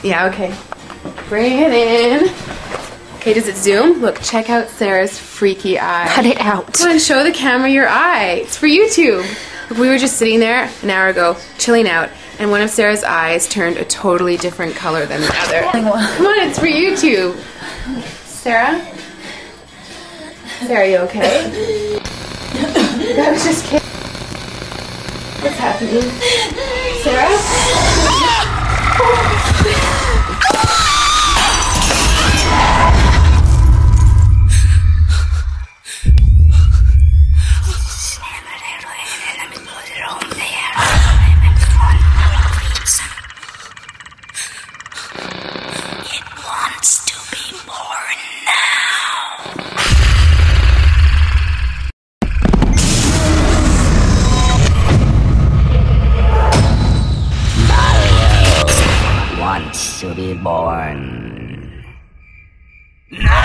Yeah, okay. Bring it in. Okay, does it zoom? Look, check out Sarah's freaky eye. Cut it out. Come on, show the camera your eye. It's for YouTube. Look, we were just sitting there an hour ago, chilling out, and one of Sarah's eyes turned a totally different color than the other. Come on, it's for YouTube. Sarah? Sarah, are you okay? I was just kidding. What's happening? Sarah? It wants to be born now. Mario wants to be born. No!